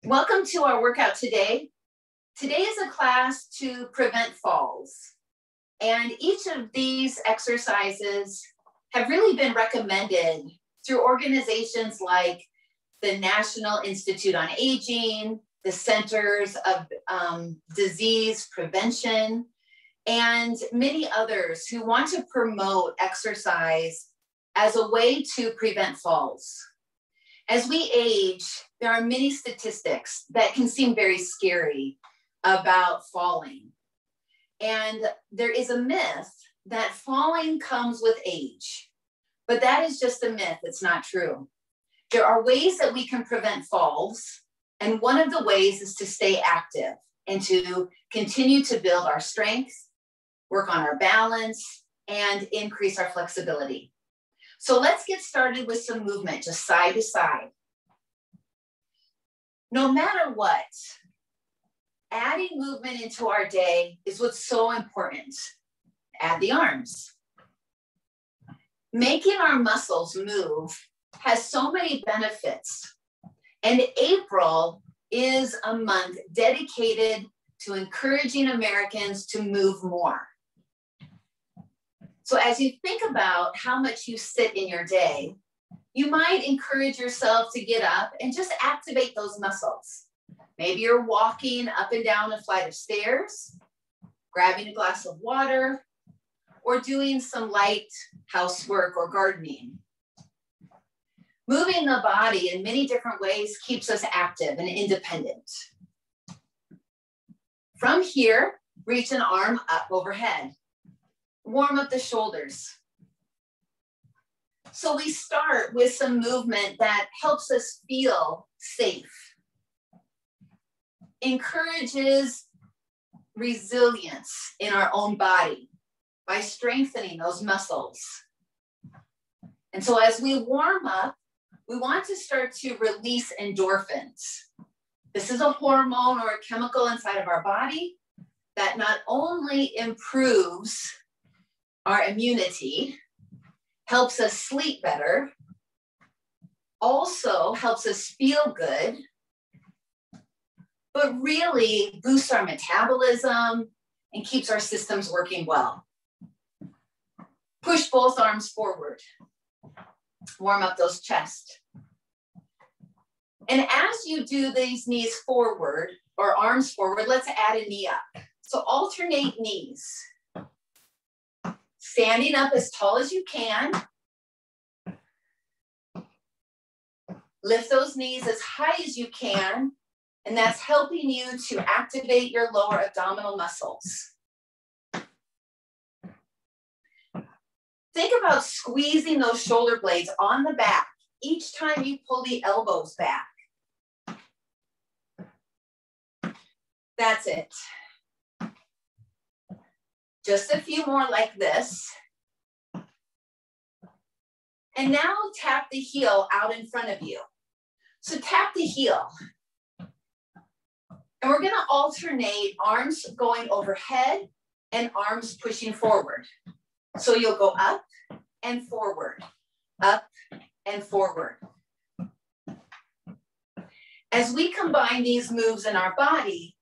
Welcome to our workout today. Today is a class to prevent falls. And each of these exercises have really been recommended through organizations like the National Institute on Aging, the Centers of Disease Prevention, and many others who want to promote exercise as a way to prevent falls. As we age, there are many statistics that can seem very scary about falling. And there is a myth that falling comes with age, but that is just a myth. It's not true. There are ways that we can prevent falls. And one of the ways is to stay active and to continue to build our strength, work on our balance, and increase our flexibility. So let's get started with some movement, just side to side. No matter what, adding movement into our day is what's so important. Add the arms. Making our muscles move has so many benefits. And April is a month dedicated to encouraging Americans to move more. So as you think about how much you sit in your day, you might encourage yourself to get up and just activate those muscles. Maybe you're walking up and down a flight of stairs, grabbing a glass of water, or doing some light housework or gardening. Moving the body in many different ways keeps us active and independent. From here, reach an arm up overhead. Warm up the shoulders. So we start with some movement that helps us feel safe, encourages resilience in our own body by strengthening those muscles. And so as we warm up, we want to start to release endorphins. This is a hormone or a chemical inside of our body that not only improves our immunity, helps us sleep better, also helps us feel good, but really boosts our metabolism and keeps our systems working well. Push both arms forward. Warm up those chest. And as you do these knees forward or arms forward, let's add a knee up. So alternate knees. Standing up as tall as you can. Lift those knees as high as you can, and that's helping you to activate your lower abdominal muscles. Think about squeezing those shoulder blades on the back each time you pull the elbows back. That's it. Just a few more like this. And now tap the heel out in front of you. So tap the heel. And we're gonna alternate arms going overhead and arms pushing forward. So you'll go up and forward, up and forward. As we combine these moves in our body,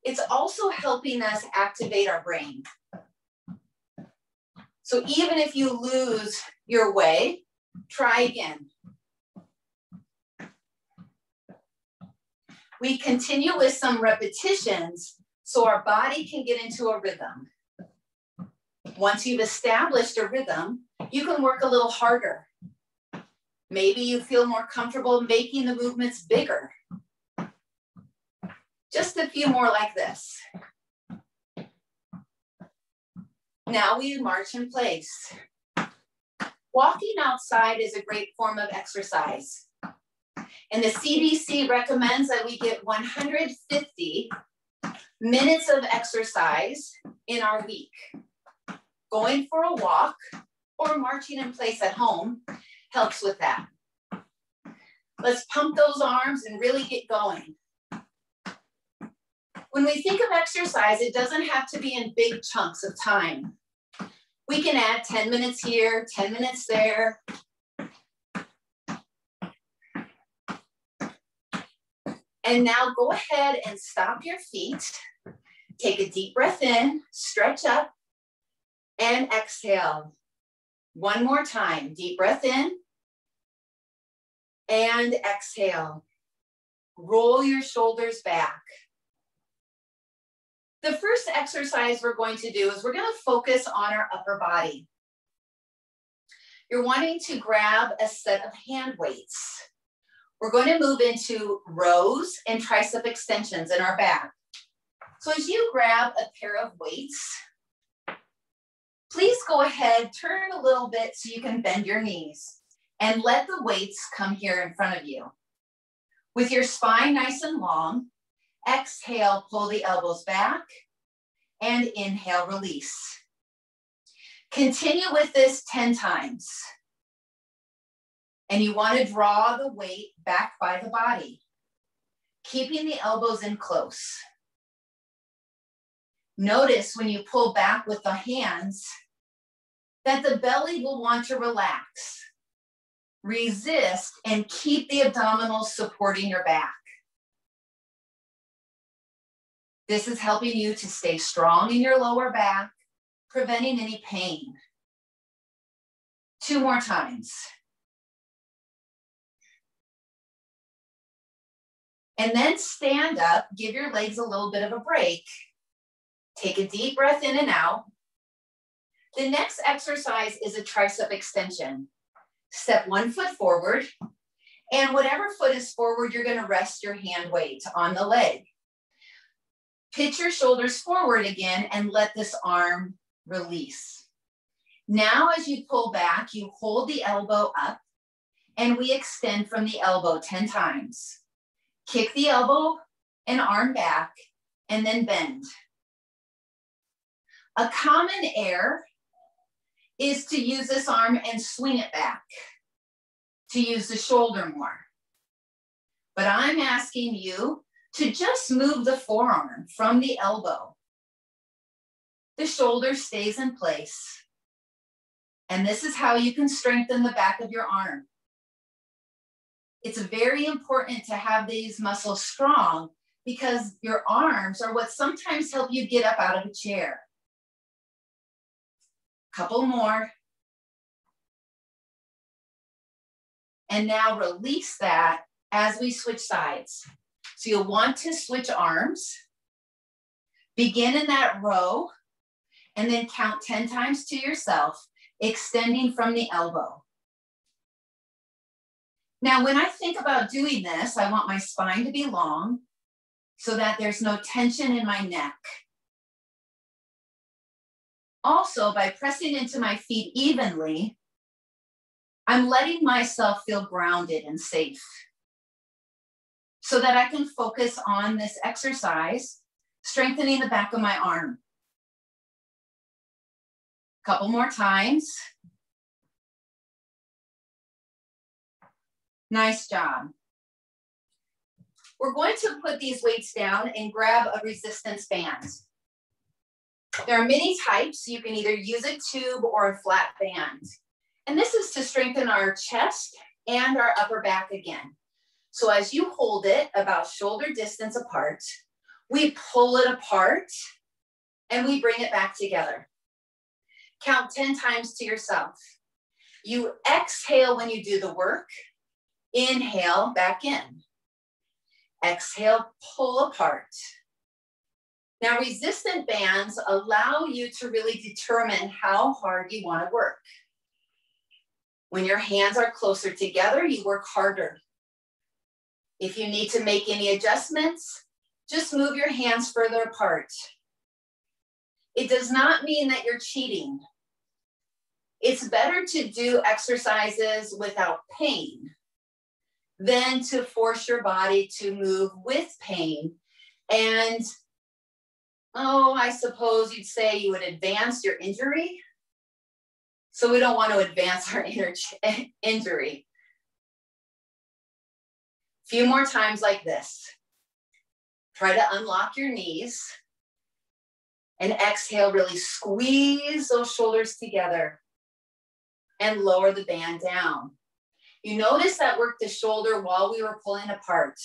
it's also helping us activate our brain. So even if you lose your way, try again. We continue with some repetitions so our body can get into a rhythm. Once you've established a rhythm, you can work a little harder. Maybe you feel more comfortable making the movements bigger. Just a few more like this. Now we march in place. Walking outside is a great form of exercise. And the CDC recommends that we get 150 minutes of exercise in our week. Going for a walk or marching in place at home helps with that. Let's pump those arms and really get going. When we think of exercise, it doesn't have to be in big chunks of time. We can add 10 minutes here, 10 minutes there. And now go ahead and stop your feet. Take a deep breath in, stretch up, and exhale. One more time. Deep breath in and exhale. Roll your shoulders back. The first exercise we're going to do is we're going to focus on our upper body. You're wanting to grab a set of hand weights. We're going to move into rows and tricep extensions in our back. So as you grab a pair of weights, please go ahead, turn a little bit so you can bend your knees and let the weights come here in front of you. With your spine nice and long, exhale, pull the elbows back, and inhale, release. Continue with this 10 times. And you want to draw the weight back by the body, keeping the elbows in close. Notice when you pull back with the hands that the belly will want to relax. Resist and keep the abdominals supporting your back. This is helping you to stay strong in your lower back, preventing any pain. 2 more times. And then stand up, give your legs a little bit of a break. Take a deep breath in and out. The next exercise is a tricep extension. Step 1 foot forward, and whatever foot is forward, you're going to rest your hand weight on the leg. Pitch your shoulders forward again and let this arm release. Now, as you pull back, you hold the elbow up and we extend from the elbow 10 times. Kick the elbow and arm back and then bend. A common error is to use this arm and swing it back, to use the shoulder more. But I'm asking you to just move the forearm from the elbow. The shoulder stays in place. And this is how you can strengthen the back of your arm. It's very important to have these muscles strong because your arms are what sometimes help you get up out of a chair. Couple more. And now release that as we switch sides. So you'll want to switch arms. Begin in that row and then count 10 times to yourself, extending from the elbow. Now, when I think about doing this, I want my spine to be long so that there's no tension in my neck. Also, by pressing into my feet evenly, I'm letting myself feel grounded and safe so that I can focus on this exercise, strengthening the back of my arm. Couple more times. Nice job. We're going to put these weights down and grab a resistance band. There are many types. You can either use a tube or a flat band. And this is to strengthen our chest and our upper back again. So as you hold it about shoulder distance apart, we pull it apart and we bring it back together. Count 10 times to yourself. You exhale when you do the work. Inhale, back in. Exhale, pull apart. Now, resistant bands allow you to really determine how hard you want to work. When your hands are closer together, you work harder. If you need to make any adjustments, just move your hands further apart. It does not mean that you're cheating. It's better to do exercises without pain than to force your body to move with pain. And, oh, I suppose you'd say you would advance your injury. So we don't want to advance our injury. A few more times like this. Try to unlock your knees and exhale, really squeeze those shoulders together and lower the band down. You notice that worked the shoulder while we were pulling apart.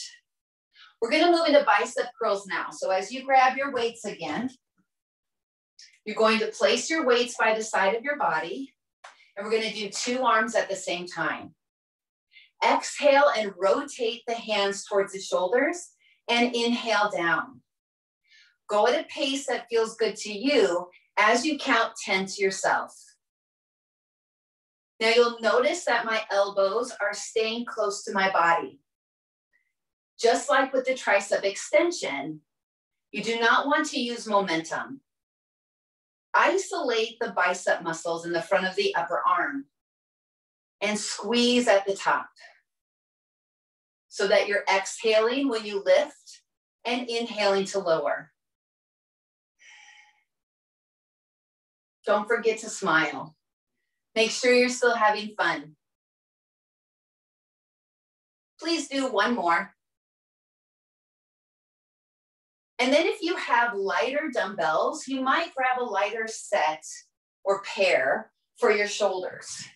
We're going to move into bicep curls now. So as you grab your weights again, you're going to place your weights by the side of your body, and we're going to do 2 arms at the same time. Exhale and rotate the hands towards the shoulders and inhale down. Go at a pace that feels good to you as you count 10 to yourself. Now you'll notice that my elbows are staying close to my body. Just like with the tricep extension, you do not want to use momentum. Isolate the bicep muscles in the front of the upper arm and squeeze at the top so that you're exhaling when you lift and inhaling to lower. Don't forget to smile. Make sure you're still having fun. Please do 1 more. And then if you have lighter dumbbells, you might grab a lighter set or pair for your shoulders.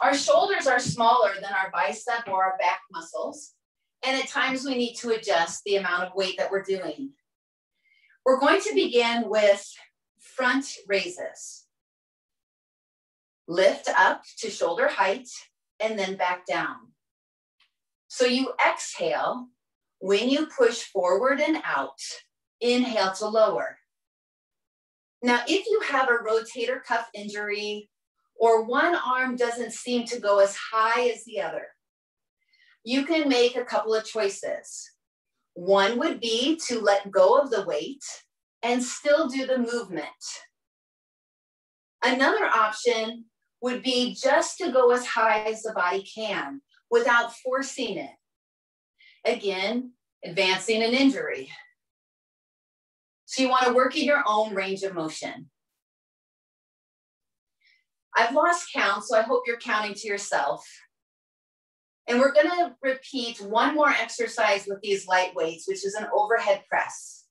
Our shoulders are smaller than our bicep or our back muscles, and at times we need to adjust the amount of weight that we're doing. We're going to begin with front raises. Lift up to shoulder height and then back down. So you exhale. When you push forward and out, inhale to lower. Now, if you have a rotator cuff injury or one arm doesn't seem to go as high as the other, you can make a couple of choices. One would be to let go of the weight and still do the movement. Another option would be just to go as high as the body can without forcing it. Again, advancing an injury. So you want to work in your own range of motion. I've lost count, so I hope you're counting to yourself. And we're going to repeat 1 more exercise with these light weights, which is an overhead press.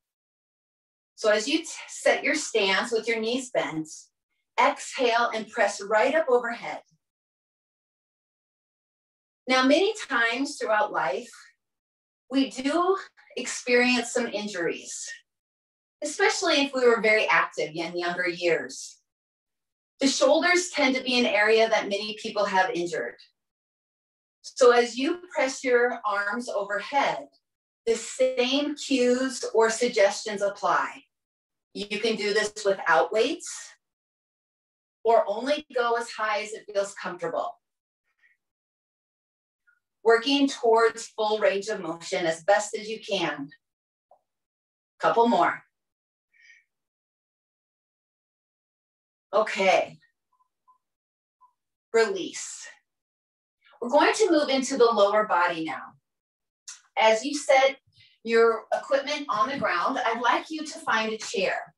So as you set your stance with your knees bent, exhale and press right up overhead. Now, many times throughout life, we do experience some injuries, especially if we were very active in younger years. The shoulders tend to be an area that many people have injured. So as you press your arms overhead, the same cues or suggestions apply. You can do this without weights or only go as high as it feels comfortable. Working towards full range of motion as best as you can. Couple more. Okay. Release. We're going to move into the lower body now. As you set your equipment on the ground, I'd like you to find a chair,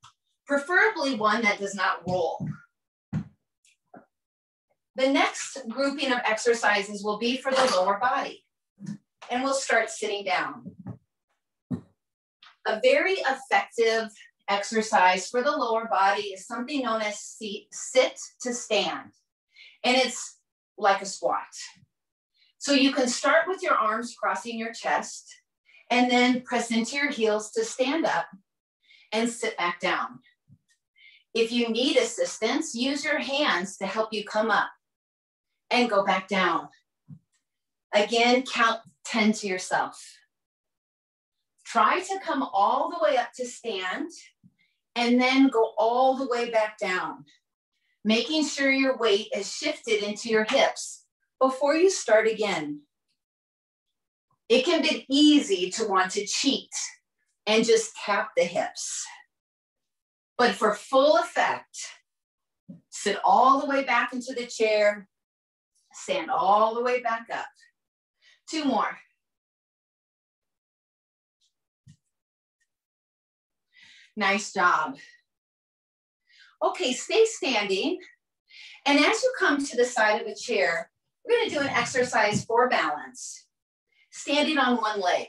preferably one that does not roll. The next grouping of exercises will be for the lower body, and we'll start sitting down. A very effective exercise for the lower body is something known as sit to stand, and it's like a squat. So you can start with your arms crossing your chest and then press into your heels to stand up and sit back down. If you need assistance, use your hands to help you come up and go back down. Again, count 10 to yourself. Try to come all the way up to stand and then go all the way back down, making sure your weight is shifted into your hips before you start again. It can be easy to want to cheat and just tap the hips. But for full effect, sit all the way back into the chair, stand all the way back up. 2 more. Nice job. Okay, stay standing. And as you come to the side of a chair, we're going to do an exercise for balance. Standing on one leg.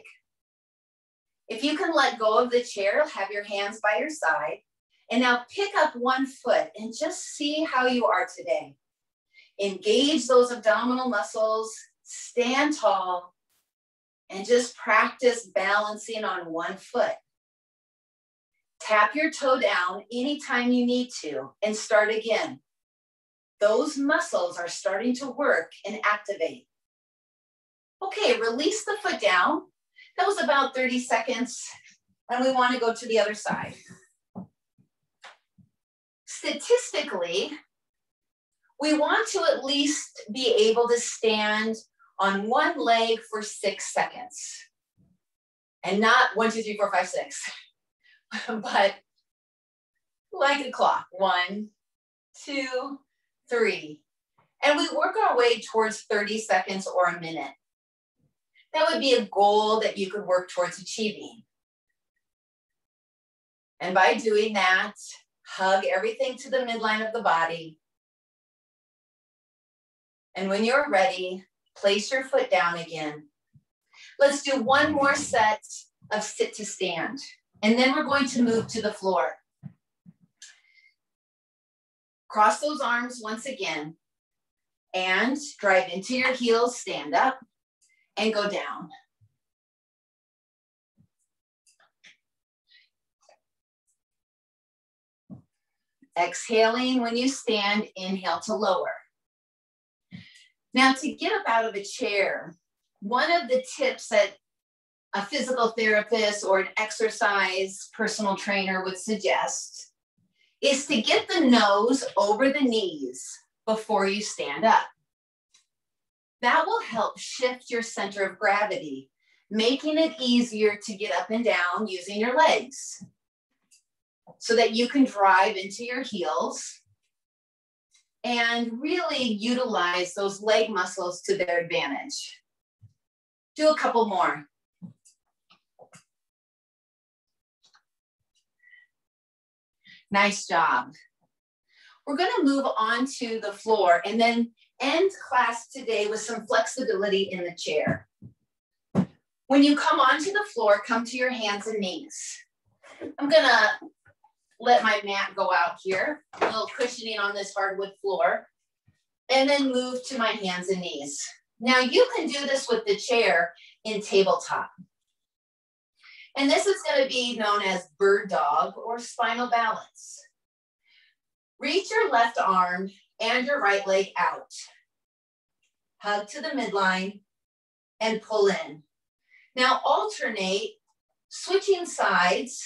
If you can let go of the chair, have your hands by your side. And now pick up one foot and just see how you are today. Engage those abdominal muscles, stand tall, and just practice balancing on one foot. Tap your toe down anytime you need to and start again. Those muscles are starting to work and activate. Okay, release the foot down. That was about 30 seconds, and we want to go to the other side. Statistically, we want to at least be able to stand on one leg for 6 seconds. And not 1, 2, 3, 4, 5, 6, but like a clock, 1, 2, 3. And we work our way towards 30 seconds or a minute. That would be a goal that you could work towards achieving. And by doing that, hug everything to the midline of the body. And when you're ready, place your foot down again. Let's do one more set of sit to stand. And then we're going to move to the floor. Cross those arms once again and drive into your heels, stand up and go down. Exhaling when you stand, inhale to lower. Now, to get up out of a chair, one of the tips that a physical therapist or an exercise personal trainer would suggest is to get the nose over the knees before you stand up. That will help shift your center of gravity, making it easier to get up and down using your legs so that you can drive into your heels and really utilize those leg muscles to their advantage. Do a couple more. Nice job. We're going to move on to the floor and then end class today with some flexibility in the chair. When you come onto the floor, come to your hands and knees. I'm going to let my mat go out here, a little cushioning on this hardwood floor, and then move to my hands and knees. Now you can do this with the chair in tabletop. And this is going to be known as bird dog or spinal balance. Reach your left arm and your right leg out. Hug to the midline and pull in. Now alternate, switching sides.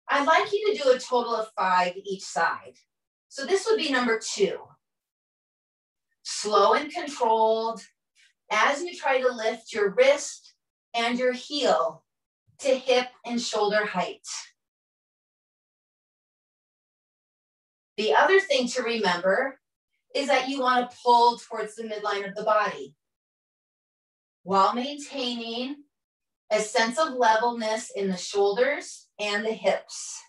I'd like you to do a total of 5 each side. So this would be number 2. Slow and controlled as you try to lift your wrist and your heel to hip and shoulder height. The other thing to remember is that you want to pull towards the midline of the body while maintaining a sense of levelness in the shoulders and the hips.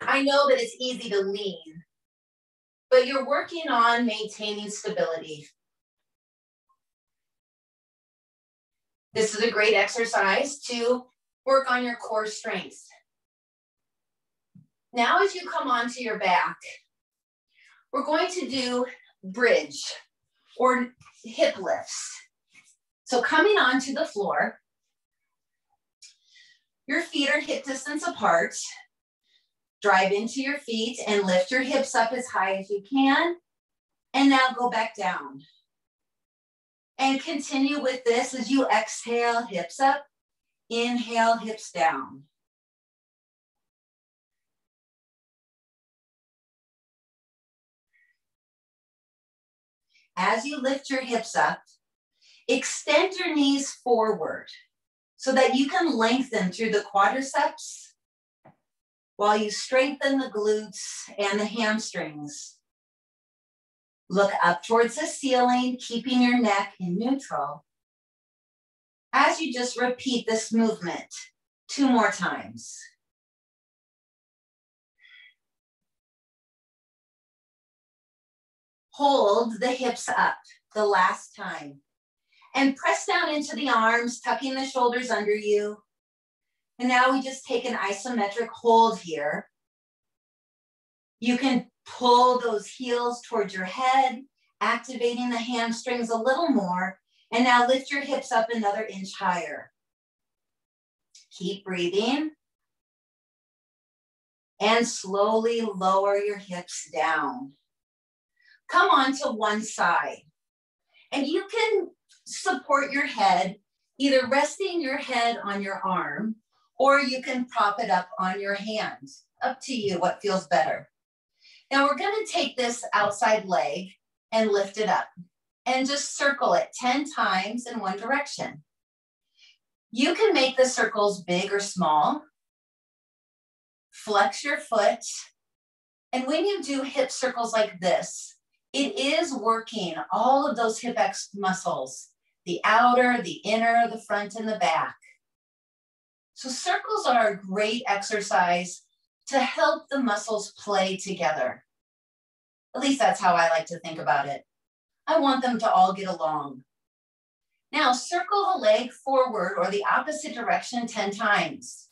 I know that it's easy to lean, but you're working on maintaining stability. This is a great exercise to work on your core strength. Now, as you come onto your back, we're going to do bridge or hip lifts. So coming onto the floor, your feet are hip distance apart. Drive into your feet and lift your hips up as high as you can. And now go back down. And continue with this as you exhale, hips up. Inhale, hips down. As you lift your hips up, extend your knees forward so that you can lengthen through the quadriceps while you strengthen the glutes and the hamstrings. Look up towards the ceiling, keeping your neck in neutral. As you just repeat this movement 2 more times. Hold the hips up the last time. And press down into the arms, tucking the shoulders under you. And now we just take an isometric hold here. You can pull those heels towards your head activating the hamstrings a little more. And now lift your hips up another inch higher. Keep breathing. And slowly lower your hips down. Come on to one side. And you can support your head, either resting your head on your arm, or you can prop it up on your hand. Up to you, what feels better. Now we're gonna take this outside leg and lift it up and just circle it 10 times in one direction. You can make the circles big or small. Flex your foot. And when you do hip circles like this, it is working all of those hip muscles, the outer, the inner, the front, and the back. So circles are a great exercise to help the muscles play together. At least that's how I like to think about it. I want them to all get along. Now circle the leg forward or the opposite direction 10 times.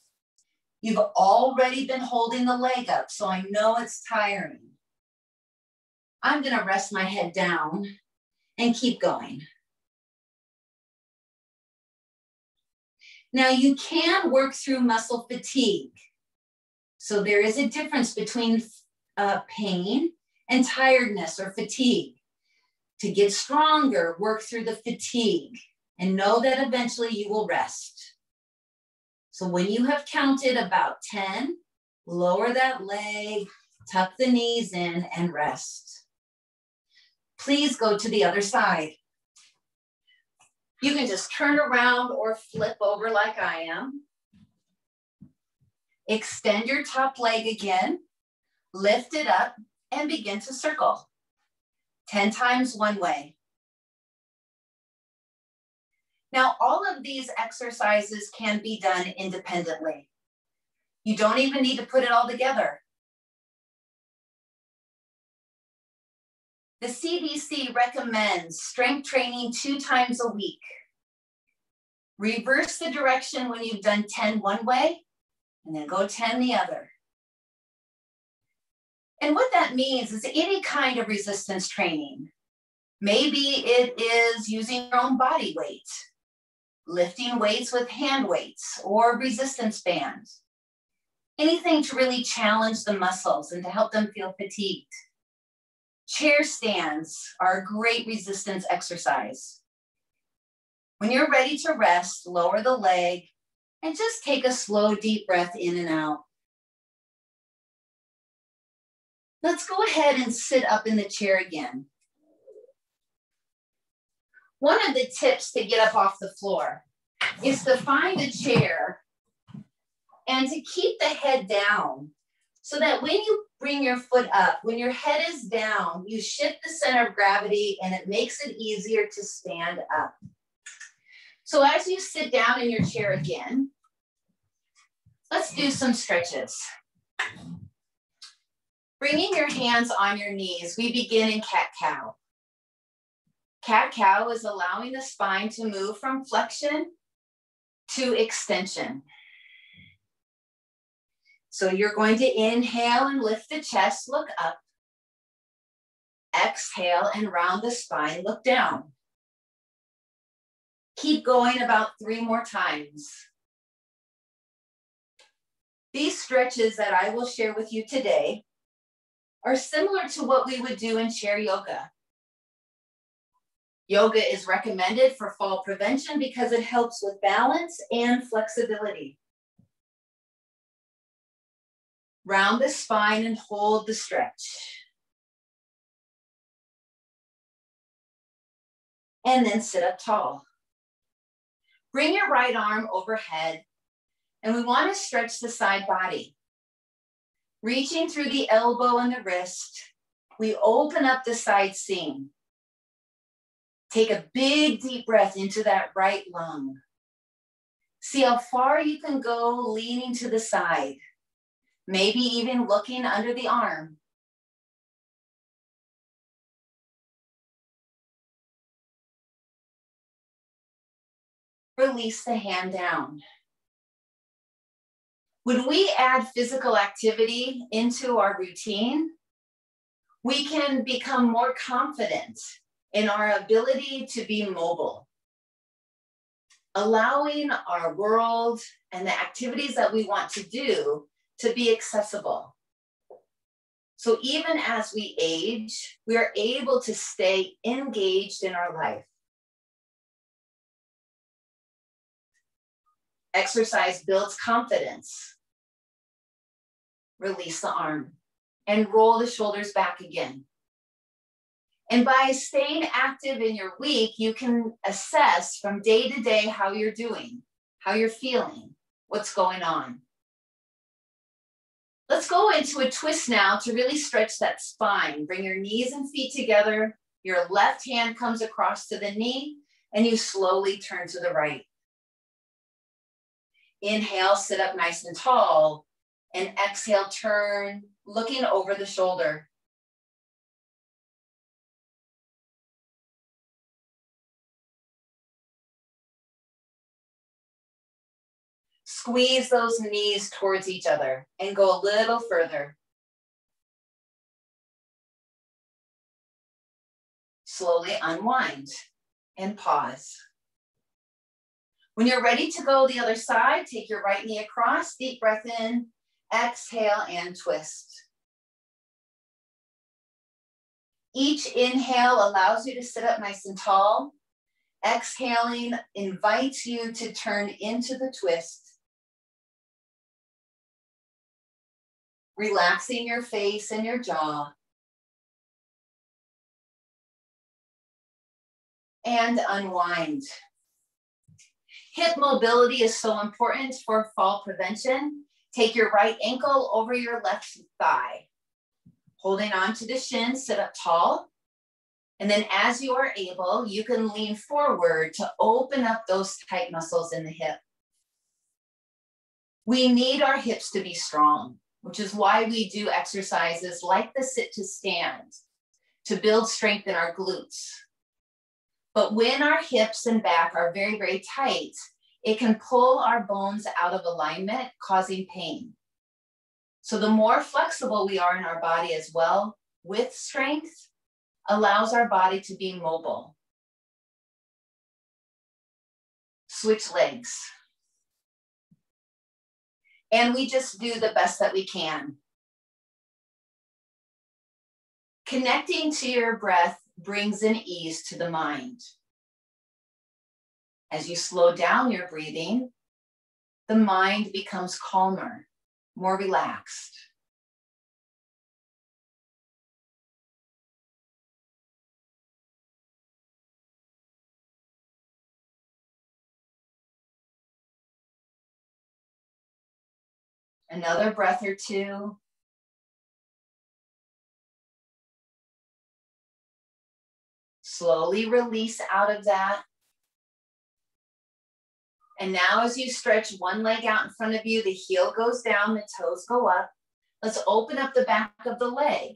You've already been holding the leg up, so I know it's tiring. I'm gonna rest my head down and keep going. Now you can work through muscle fatigue. So there is a difference between pain and tiredness or fatigue. To get stronger, work through the fatigue and know that eventually you will rest. So when you have counted about 10, lower that leg, tuck the knees in and rest. Please go to the other side. You can just turn around or flip over like I am. Extend your top leg again, lift it up, and begin to circle. 10 times one way. Now, all of these exercises can be done independently. You don't even need to put it all together. The CDC recommends strength training 2 times a week. Reverse the direction when you've done 10 one way, and then go 10 the other. And what that means is any kind of resistance training. Maybe it is using your own body weight, lifting weights with hand weights or resistance bands. Anything to really challenge the muscles and to help them feel fatigued. Chair stands are a great resistance exercise. When you're ready to rest, lower the leg and just take a slow, deep breath in and out. Let's go ahead and sit up in the chair again. One of the tips to get up off the floor is to find a chair and to keep the head down so that when you bring your foot up, when your head is down, you shift the center of gravity and it makes it easier to stand up. So as you sit down in your chair again, let's do some stretches. Bringing your hands on your knees, we begin in cat-cow. Cat-cow is allowing the spine to move from flexion to extension. So you're going to inhale and lift the chest, look up. Exhale and round the spine, look down. Keep going about 3 more times. These stretches that I will share with you today are similar to what we would do in chair yoga. Yoga is recommended for fall prevention because it helps with balance and flexibility. Round the spine and hold the stretch. And then sit up tall. Bring your right arm overhead, and we want to stretch the side body. Reaching through the elbow and the wrist, we open up the side seam. Take a big deep breath into that right lung. See how far you can go leaning to the side, maybe even looking under the arm. Release the hand down. When we add physical activity into our routine, We can become more confident in our ability to be mobile, allowing our world and the activities that we want to do to be accessible. So even as we age, we are able to stay engaged in our life. Exercise builds confidence. Release the arm and roll the shoulders back again. And by staying active in your week, you can assess from day to day how you're doing, how you're feeling, what's going on. Let's go into a twist now to really stretch that spine. Bring your knees and feet together. Your left hand comes across to the knee, and you slowly turn to the right. Inhale, sit up nice and tall, and exhale, turn, looking over the shoulder. Squeeze those knees towards each other and go a little further. Slowly unwind and pause. When you're ready to go the other side, take your right knee across, deep breath in, exhale and twist. Each inhale allows you to sit up nice and tall. Exhaling invites you to turn into the twist. Relaxing your face and your jaw. And unwind. Hip mobility is so important for fall prevention. Take your right ankle over your left thigh. Holding on to the shin, sit up tall. And then as you are able, you can lean forward to open up those tight muscles in the hip. We need our hips to be strong, which is why we do exercises like the sit to stand to build strength in our glutes. But when our hips and back are very, very tight, it can pull our bones out of alignment, causing pain. So the more flexible we are in our body as well, with strength, allows our body to be mobile. Switch legs. And we just do the best that we can. Connecting to your breath brings an ease to the mind. As you slow down your breathing, the mind becomes calmer, more relaxed. Another breath or two. Slowly release out of that. And now as you stretch one leg out in front of you, the heel goes down, the toes go up. Let's open up the back of the leg.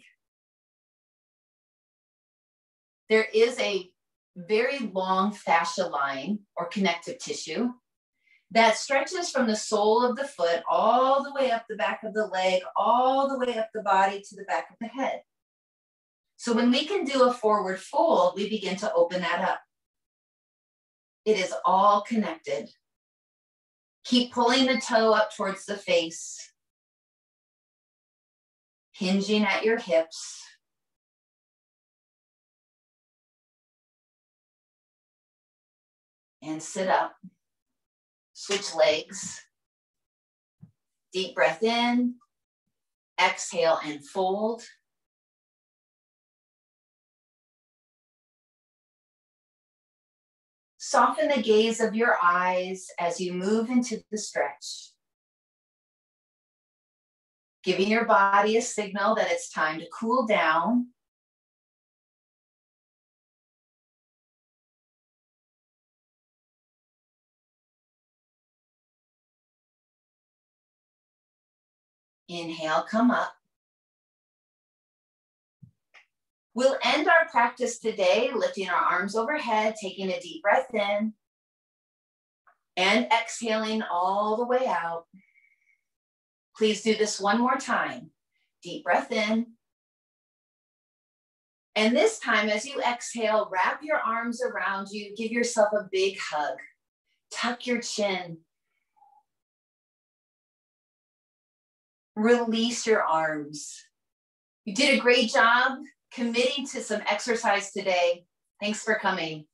There is a very long fascia line or connective tissue that stretches from the sole of the foot all the way up the back of the leg, all the way up the body to the back of the head. So when we can do a forward fold, we begin to open that up. It is all connected. Keep pulling the toe up towards the face, hinging at your hips. And sit up. Switch legs. Deep breath in, exhale and fold. Soften the gaze of your eyes as you move into the stretch. Giving your body a signal that it's time to cool down. Inhale, come up. We'll end our practice today lifting our arms overhead, taking a deep breath in and exhaling all the way out. Please do this one more time. Deep breath in And this time, as you exhale, wrap your arms around you, give yourself a big hug, tuck your chin, release your arms. You did a great job committing to some exercise today. Thanks for coming.